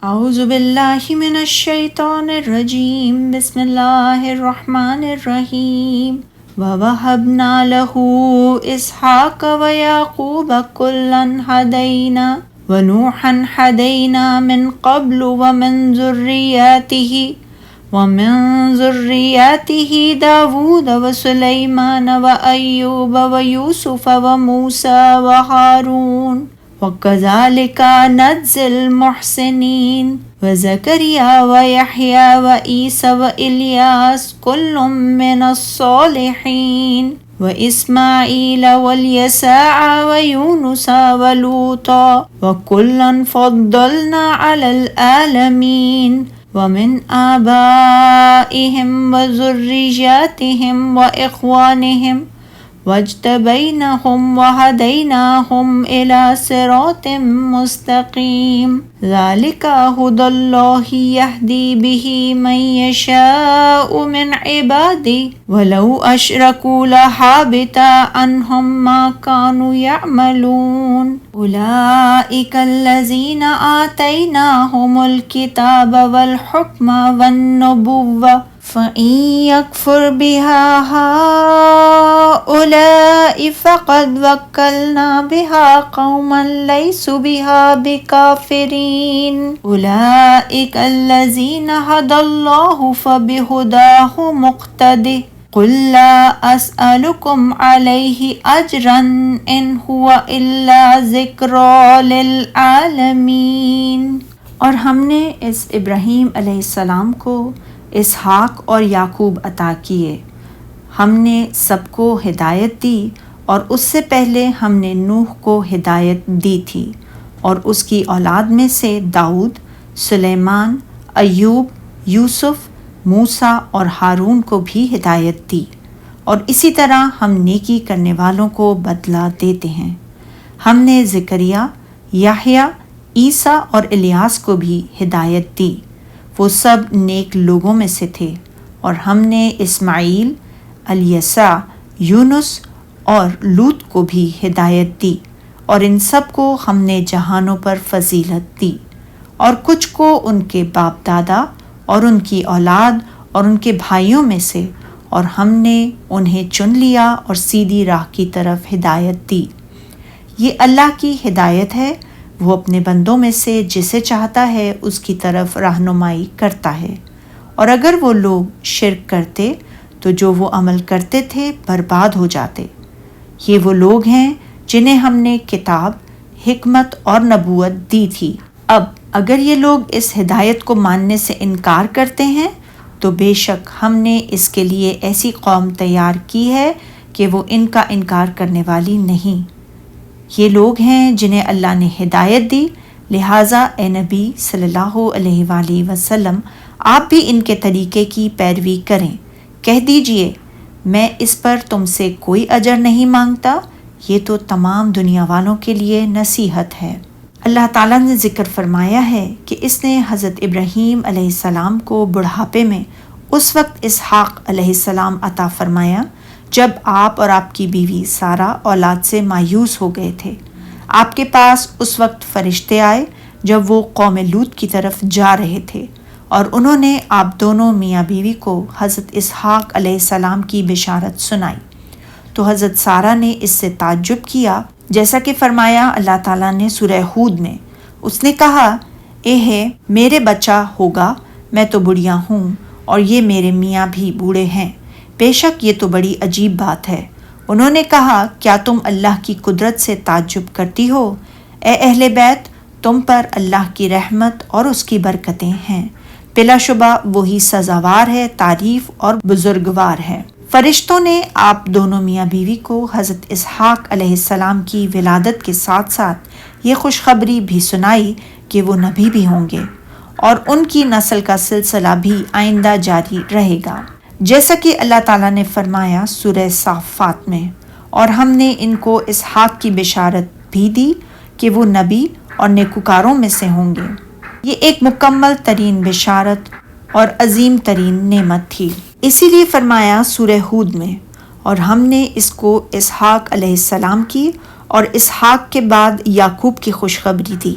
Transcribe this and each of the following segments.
اعوذ باللہ من الشیطان الرجیم بسم اللہ الرحمن الرحیم وَوَهَبْنَا لَهُ إِسْحَاقَ وَيَعْقُوبَ كُلًّا هَدَيْنَا وَنُوحًا هَدَيْنَا مِن قَبْلُ وَمِن ذُرِّيَّتِهِ دَاوُودَ وَسُلَيْمَانَ وَأَيُّوبَ وَيُوسُفَ وَمُوسَىٰ وَهَارُونَ وَكَذَلِكَ نَجْزِي الْمُحْسِنِينَ وَزَكَرِيَّا وَيَحْيَىٰ وَعِيسَىٰ وَإِلْيَاسَ كُلٌّ مِّنَ الصَّالِحِينَ وَإِسْمَاعِيلَ وَالْيَسَعَ وَيُونُسَ وَلُوطًا وَكُلًّا فَضَّلْنَا عَلَى الْعَالَمِينَ وَمِنْ آبَائِهِمْ وَذُرِّيَّاتِهِمْ وَإِخْوَانِهِمْ وَاجْتَبَيْنَاهُمْ وَهَدَيْنَاهُمْ إِلَىٰ صِرَاطٍ مُّسْتَقِيمٍ ذَلِكَ هُدَى اللَّهِ يَهْدِي بِهِ مَن يَشَاءُ مِنْ عِبَادِهِ وَلَوْ أَشْرَكُوا لَحَبِطَ عَنْهُم مَّا كَانُوا يَعْمَلُونَ أُولَٰئِكَ الَّذِينَ آتَيْنَاهُمُ الْكِتَابَ وَالْحُكْمَ وَالنُّبُوَّةَ فَإِن يَكْفُرْ بِهَا هَٰؤُلَاءِ فَقَدْ وَكَّلْنَا بِهَا قَوْمًا لَيْسُوا بِهَا بِكَافِرِينَ أُولَٰئِكَ الَّذِينَ هَدَى اللَّهُ فَبِهُدَاهُ مُقْتَدِهْ قُل لَّا أَسْأَلُكُمْ عَلَيْهِ أَجْرًا إِنْ هُوَ إِلَّا ذِكْرَىٰ لِلْعَالَمِينَ۔ اور ہم نے اس ابراہیم علیہ السلام کو اسحاق اور یعقوب عطا کیے۔ ہم نے سب کو ہدایت دی اور اس سے پہلے ہم نے نوح کو ہدایت دی تھی اور اس کی اولاد میں سے داؤد، سلیمان، ایوب، یوسف، موسیٰ اور ہارون کو بھی ہدایت دی، اور اسی طرح ہم نیکی کرنے والوں کو بدلہ دیتے ہیں۔ ہم نے زکریا، یحییٰ، عیسیٰ اور الیاس کو بھی ہدایت دی، وہ سب نیک لوگوں میں سے تھے، اور ہم نے اسماعیل، الیسع، یونس اور لوط کو بھی ہدایت دی، اور ان سب کو ہم نے جہانوں پر فضیلت دی، اور کچھ کو ان کے باپ دادا اور ان کی اولاد اور ان کے بھائیوں میں سے، اور ہم نے انہیں چن لیا اور سیدھی راہ کی طرف ہدایت دی۔ یہ اللہ کی ہدایت ہے، وہ اپنے بندوں میں سے جسے چاہتا ہے اس کی طرف رہنمائی کرتا ہے۔ اور اگر وہ لوگ شرک کرتے تو جو وہ عمل کرتے تھے برباد ہو جاتے۔ یہ وہ لوگ ہیں جنہیں ہم نے کتاب، حکمت اور نبوت دی تھی۔ اب اگر یہ لوگ اس ہدایت کو ماننے سے انکار کرتے ہیں تو بے شک ہم نے اس کے لیے ایسی قوم تیار کی ہے کہ وہ ان کا انکار کرنے والی نہیں۔ یہ لوگ ہیں جنہیں اللہ نے ہدایت دی، لہٰذا اے نبی صلی اللہ علیہ وآلہ وسلم آپ بھی ان کے طریقے کی پیروی کریں۔ کہہ دیجئے میں اس پر تم سے کوئی اجر نہیں مانگتا، یہ تو تمام دنیا والوں کے لیے نصیحت ہے۔ اللہ تعالیٰ نے ذکر فرمایا ہے کہ اس نے حضرت ابراہیم علیہ السلام کو بڑھاپے میں اس وقت اسحاق علیہ السلام عطا فرمایا جب آپ اور آپ کی بیوی سارہ اولاد سے مایوس ہو گئے تھے۔ آپ کے پاس اس وقت فرشتے آئے جب وہ قوم لوط کی طرف جا رہے تھے، اور انہوں نے آپ دونوں میاں بیوی کو حضرت اسحاق علیہ السلام کی بشارت سنائی، تو حضرت سارہ نے اس سے تعجب کیا، جیسا کہ فرمایا اللہ تعالیٰ نے سورہ ہود میں۔ اس نے کہا اے ہے میرے بچہ ہوگا، میں تو بڑھیا ہوں اور یہ میرے میاں بھی بوڑھے ہیں، بے شک یہ تو بڑی عجیب بات ہے۔ انہوں نے کہا کیا تم اللہ کی قدرت سے تعجب کرتی ہو؟ اے اہل بیت، تم پر اللہ کی رحمت اور اس کی برکتیں ہیں، بلا شبہ وہی سزاوار ہے، تعریف اور بزرگوار ہے۔ فرشتوں نے آپ دونوں میاں بیوی کو حضرت اسحاق علیہ السلام کی ولادت کے ساتھ ساتھ یہ خوشخبری بھی سنائی کہ وہ نبی بھی ہوں گے اور ان کی نسل کا سلسلہ بھی آئندہ جاری رہے گا، جیسا کہ اللہ تعالیٰ نے فرمایا سورہ صافات میں، اور ہم نے ان کو اسحاق کی بشارت بھی دی کہ وہ نبی اور نیکوکاروں میں سے ہوں گے۔ یہ ایک مکمل ترین بشارت اور عظیم ترین نعمت تھی، اسی لیے فرمایا سورہ ہود میں، اور ہم نے اس کو اسحاق علیہ السلام کی اور اسحاق کے بعد یعقوب کی خوشخبری دی،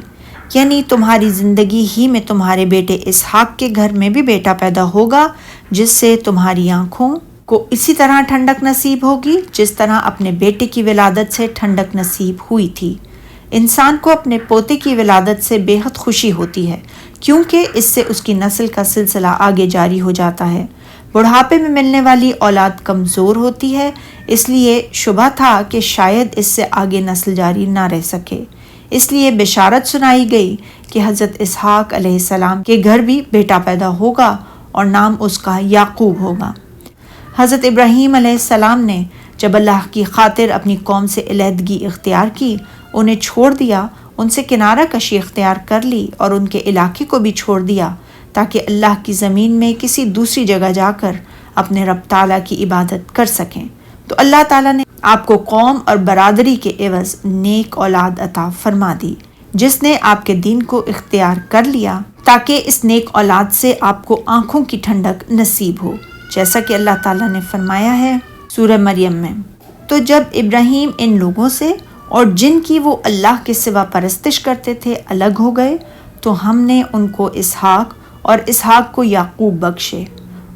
یعنی تمہاری زندگی ہی میں تمہارے بیٹے اسحاق کے گھر میں بھی بیٹا پیدا ہوگا، جس سے تمہاری آنکھوں کو اسی طرح ٹھنڈک نصیب ہوگی جس طرح اپنے بیٹے کی ولادت سے ٹھنڈک نصیب ہوئی تھی۔ انسان کو اپنے پوتے کی ولادت سے بے حد خوشی ہوتی ہے، کیونکہ اس سے اس کی نسل کا سلسلہ آگے جاری ہو جاتا ہے۔ بڑھاپے میں ملنے والی اولاد کمزور ہوتی ہے، اس لیے شبہ تھا کہ شاید اس سے آگے نسل جاری نہ رہ سکے۔ اس لیے بشارت سنائی گئی کہ حضرت اسحاق علیہ السلام کے گھر بھی بیٹا پیدا ہوگا اور نام اس کا یعقوب ہوگا۔ حضرت ابراہیم علیہ السلام نے جب اللہ کی خاطر اپنی قوم سے علیحدگی اختیار کی، انہیں چھوڑ دیا، ان سے کنارہ کشی اختیار کر لی اور ان کے علاقے کو بھی چھوڑ دیا تاکہ اللہ کی زمین میں کسی دوسری جگہ جا کر اپنے رب تعالیٰ کی عبادت کر سکیں، تو اللہ تعالیٰ نے آپ کو قوم اور برادری کے عوض نیک اولاد عطا فرما دی، جس نے آپ کے دین کو اختیار کر لیا تاکہ اس نیک اولاد سے آپ کو آنکھوں کی ٹھنڈک نصیب ہو، جیسا کہ اللہ تعالیٰ نے فرمایا ہے سورہ مریم میں۔ تو جب ابراہیم ان لوگوں سے اور جن کی وہ اللہ کے سوا پرستش کرتے تھے الگ ہو گئے، تو ہم نے ان کو اسحاق اور اسحاق کو یعقوب بخشے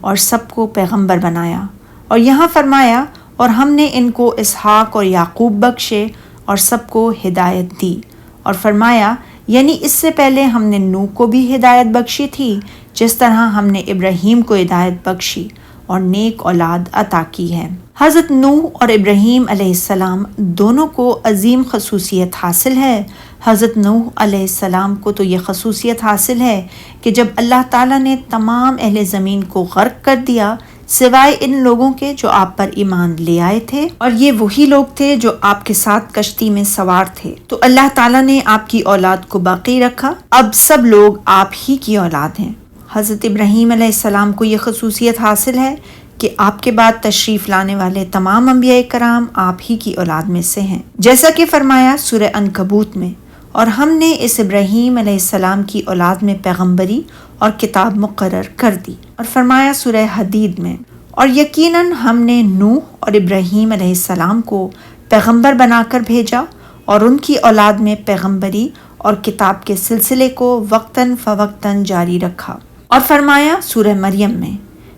اور سب کو پیغمبر بنایا، اور یہاں فرمایا اور ہم نے ان کو اسحاق اور یعقوب بخشے اور سب کو ہدایت دی، اور فرمایا یعنی اس سے پہلے ہم نے نوح کو بھی ہدایت بخشی تھی جس طرح ہم نے ابراہیم کو ہدایت بخشی اور نیک اولاد عطا کی ہے۔ حضرت نوح اور ابراہیم علیہ السلام دونوں کو عظیم خصوصیت حاصل ہے۔ حضرت نوح علیہ السلام کو تو یہ خصوصیت حاصل ہے کہ جب اللہ تعالیٰ نے تمام اہل زمین کو غرق کر دیا سوائے ان لوگوں کے جو آپ پر ایمان لے آئے تھے، اور یہ وہی لوگ تھے جو آپ کے ساتھ کشتی میں سوار تھے، تو اللہ تعالیٰ نے آپ کی اولاد کو باقی رکھا۔ اب سب لوگ آپ ہی کی اولاد ہیں۔ حضرت ابراہیم علیہ السلام کو یہ خصوصیت حاصل ہے کہ آپ کے بعد تشریف لانے والے تمام انبیاء کرام آپ ہی کی اولاد میں سے ہیں، جیسا کہ فرمایا سورہ عنکبوت میں، اور ہم نے اس ابراہیم علیہ السلام کی اولاد میں پیغمبری اور کتاب مقرر کر دی، اور فرمایا سورہ حدید میں، اور یقیناً ہم نے نوح اور ابراہیم علیہ السلام کو پیغمبر بنا کر بھیجا اور ان کی اولاد میں پیغمبری اور کتاب کے سلسلے کو وقتاً فوقتاً جاری رکھا، اور فرمایا سورہ مریم میں،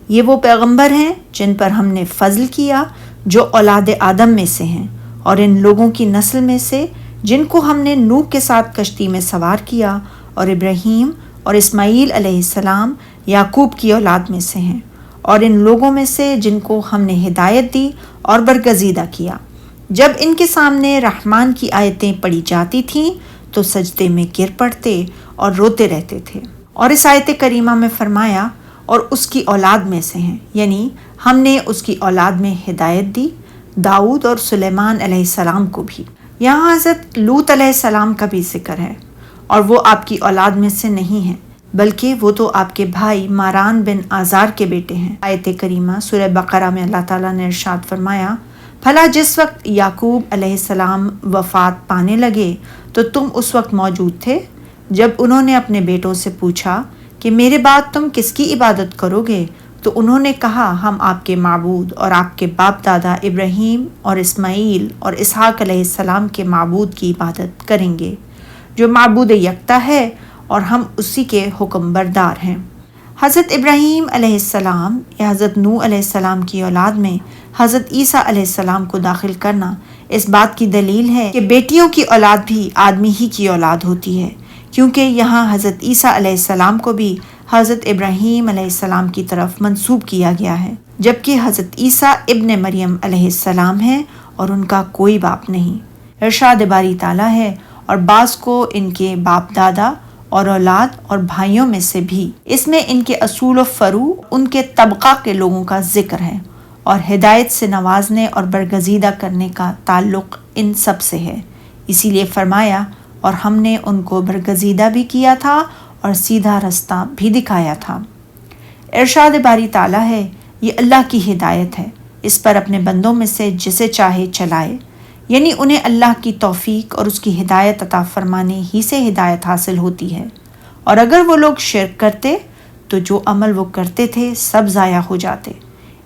یہ وہ پیغمبر ہیں جن پر ہم نے فضل کیا جو اولاد آدم میں سے ہیں، اور ان لوگوں کی نسل میں سے جن کو ہم نے نوح کے ساتھ کشتی میں سوار کیا، اور ابراہیم اور اسماعیل علیہ السلام یعقوب کی اولاد میں سے ہیں، اور ان لوگوں میں سے جن کو ہم نے ہدایت دی اور برگزیدہ کیا۔ جب ان کے سامنے رحمان کی آیتیں پڑھی جاتی تھیں تو سجدے میں گر پڑتے اور روتے رہتے تھے، اور اس آیت کریمہ میں فرمایا اور اس کی اولاد میں سے ہیں، یعنی ہم نے اس کی اولاد میں ہدایت دی، داؤد اور سلیمان علیہ السلام کو بھی۔ یہاں حضرت لوط علیہ السلام کا بھی ذکر ہے، اور وہ آپ کی اولاد میں سے نہیں ہیں بلکہ وہ تو آپ کے بھائی ماران بن آزار کے بیٹے ہیں۔ آیت کریمہ سورہ بقرہ میں اللہ تعالیٰ نے ارشاد فرمایا، بھلا جس وقت یعقوب علیہ السلام وفات پانے لگے تو تم اس وقت موجود تھے جب انہوں نے اپنے بیٹوں سے پوچھا کہ میرے بعد تم کس کی عبادت کرو گے؟ تو انہوں نے کہا ہم آپ کے معبود اور آپ کے باپ دادا ابراہیم اور اسماعیل اور اسحاق علیہ السلام کے معبود کی عبادت کریں گے جو معبود یکتا ہے اور ہم اسی کے حکم بردار ہیں۔ حضرت ابراہیم علیہ السلام یا حضرت نوح علیہ السلام کی اولاد میں حضرت عیسیٰ علیہ السلام کو داخل کرنا اس بات کی دلیل ہے کہ بیٹیوں کی اولاد بھی آدمی ہی کی اولاد ہوتی ہے، کیونکہ یہاں حضرت عیسیٰ علیہ السلام کو بھی حضرت ابراہیم علیہ السلام کی طرف منسوب کیا گیا ہے، جبکہ حضرت عیسیٰ ابن مریم علیہ السلام ہے اور ان کا کوئی باپ نہیں۔ ارشاد باری تعالیٰ ہے، اور بعض کو ان کے باپ دادا اور اولاد اور بھائیوں میں سے بھی، اس میں ان کے اصول و فروع ان کے طبقہ کے لوگوں کا ذکر ہے، اور ہدایت سے نوازنے اور برگزیدہ کرنے کا تعلق ان سب سے ہے۔ اسی لیے فرمایا اور ہم نے ان کو برگزیدہ بھی کیا تھا اور سیدھا رستہ بھی دکھایا تھا۔ ارشاد باری تعالیٰ ہے، یہ اللہ کی ہدایت ہے، اس پر اپنے بندوں میں سے جسے چاہے چلائے، یعنی انہیں اللہ کی توفیق اور اس کی ہدایت عطا فرمانے ہی سے ہدایت حاصل ہوتی ہے، اور اگر وہ لوگ شرک کرتے تو جو عمل وہ کرتے تھے سب ضائع ہو جاتے۔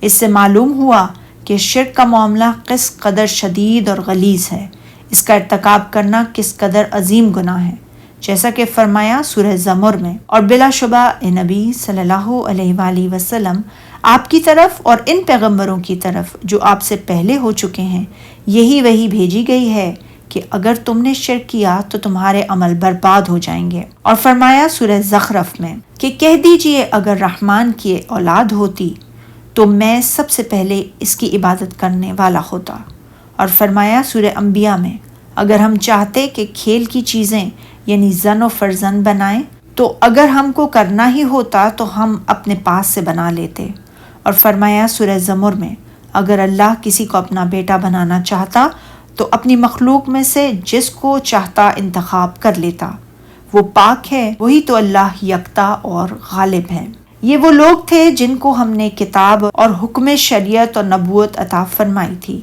اس سے معلوم ہوا کہ شرک کا معاملہ کس قدر شدید اور غلیظ ہے، اس کا ارتکاب کرنا کس قدر عظیم گناہ ہے۔ جیسا کہ فرمایا سورہ زمر میں، اور بلا شبہ اے نبی صلی اللہ علیہ وآلہ وسلم آپ کی طرف اور ان پیغمبروں کی طرف جو آپ سے پہلے ہو چکے ہیں یہی وحی بھیجی گئی ہے کہ اگر تم نے شرک کیا تو تمہارے عمل برباد ہو جائیں گے۔ اور فرمایا سورہ زخرف میں کہ کہہ دیجئے اگر رحمان کی اولاد ہوتی تو میں سب سے پہلے اس کی عبادت کرنے والا ہوتا۔ اور فرمایا سورہ انبیاء میں اگر ہم چاہتے کہ کھیل کی چیزیں یعنی زن و فرزند بنائیں تو اگر ہم کو کرنا ہی ہوتا تو ہم اپنے پاس سے بنا لیتے۔ اور فرمایا سورہ زمر میں اگر اللہ کسی کو اپنا بیٹا بنانا چاہتا تو اپنی مخلوق میں سے جس کو چاہتا انتخاب کر لیتا، وہ پاک ہے، وہی تو اللہ یکتا اور غالب ہے۔ یہ وہ لوگ تھے جن کو ہم نے کتاب اور حکم شریعت اور نبوت عطا فرمائی تھی،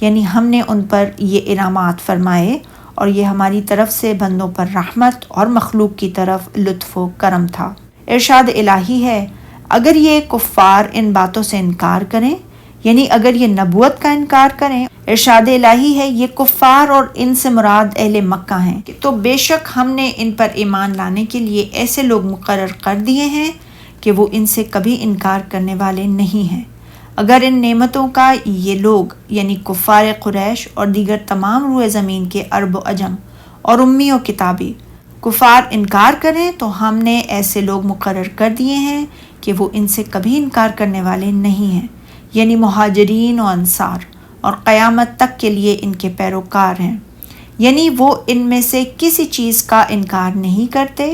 یعنی ہم نے ان پر یہ انعامات فرمائے اور یہ ہماری طرف سے بندوں پر رحمت اور مخلوق کی طرف لطف و کرم تھا۔ ارشاد الہی ہے اگر یہ کفار ان باتوں سے انکار کریں، یعنی اگر یہ نبوت کا انکار کریں، ارشاد الہی ہے یہ کفار اور ان سے مراد اہل مکہ ہیں، تو بے شک ہم نے ان پر ایمان لانے کے لیے ایسے لوگ مقرر کر دیے ہیں کہ وہ ان سے کبھی انکار کرنے والے نہیں ہیں۔ اگر ان نعمتوں کا یہ لوگ یعنی کفار قریش اور دیگر تمام روئے زمین کے عرب و عجم اور امی و کتابی کفار انکار کریں تو ہم نے ایسے لوگ مقرر کر دیے ہیں کہ وہ ان سے کبھی انکار کرنے والے نہیں ہیں، یعنی مہاجرین و انصار، اور قیامت تک کے لیے ان کے پیروکار ہیں، یعنی وہ ان میں سے کسی چیز کا انکار نہیں کرتے،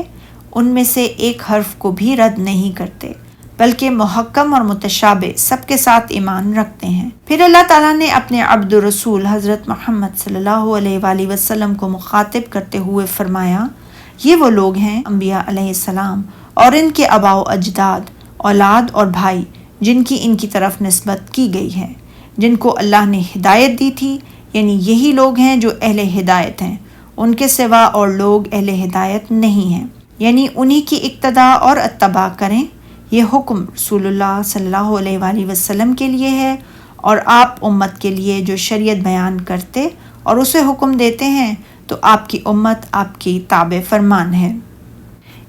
ان میں سے ایک حرف کو بھی رد نہیں کرتے، بلکہ محکم اور متشابہ سب کے ساتھ ایمان رکھتے ہیں۔ پھر اللہ تعالیٰ نے اپنے عبد الرسول حضرت محمد صلی اللہ علیہ وآلہ وسلم کو مخاطب کرتے ہوئے فرمایا یہ وہ لوگ ہیں انبیاء علیہ السلام اور ان کے آباء و اجداد، اولاد اور بھائی جن کی ان کی طرف نسبت کی گئی ہے، جن کو اللہ نے ہدایت دی تھی، یعنی یہی لوگ ہیں جو اہل ہدایت ہیں، ان کے سوا اور لوگ اہل ہدایت نہیں ہیں، یعنی انہی کی اقتداء اور اتباع کریں۔ یہ حکم رسول اللہ صلی اللہ علیہ وآلہ وسلم کے لیے ہے اور آپ امت کے لیے جو شریعت بیان کرتے اور اسے حکم دیتے ہیں تو آپ کی امت آپ کی تابع فرمان ہے۔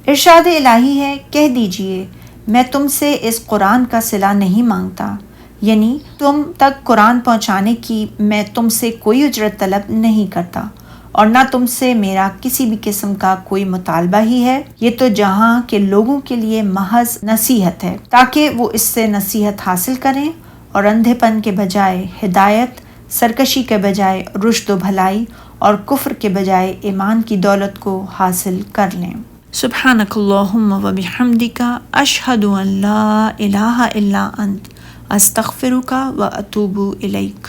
ارشاد الہی ہے کہہ دیجئے میں تم سے اس قرآن کا صلہ نہیں مانگتا، یعنی تم تک قرآن پہنچانے کی میں تم سے کوئی اجرت طلب نہیں کرتا اور نہ تم سے میرا کسی بھی قسم کا کوئی مطالبہ ہی ہے، یہ تو جہاں کے لوگوں کے لیے محض نصیحت ہے تاکہ وہ اس سے نصیحت حاصل کریں اور اندھے پن کے بجائے ہدایت، سرکشی کے بجائے رشد و بھلائی اور کفر کے بجائے ایمان کی دولت کو حاصل کر لیں۔ سبحانک اللہم و بحمدک اشہد ان لا الہ الا انت استغفرک و اتوب الیک۔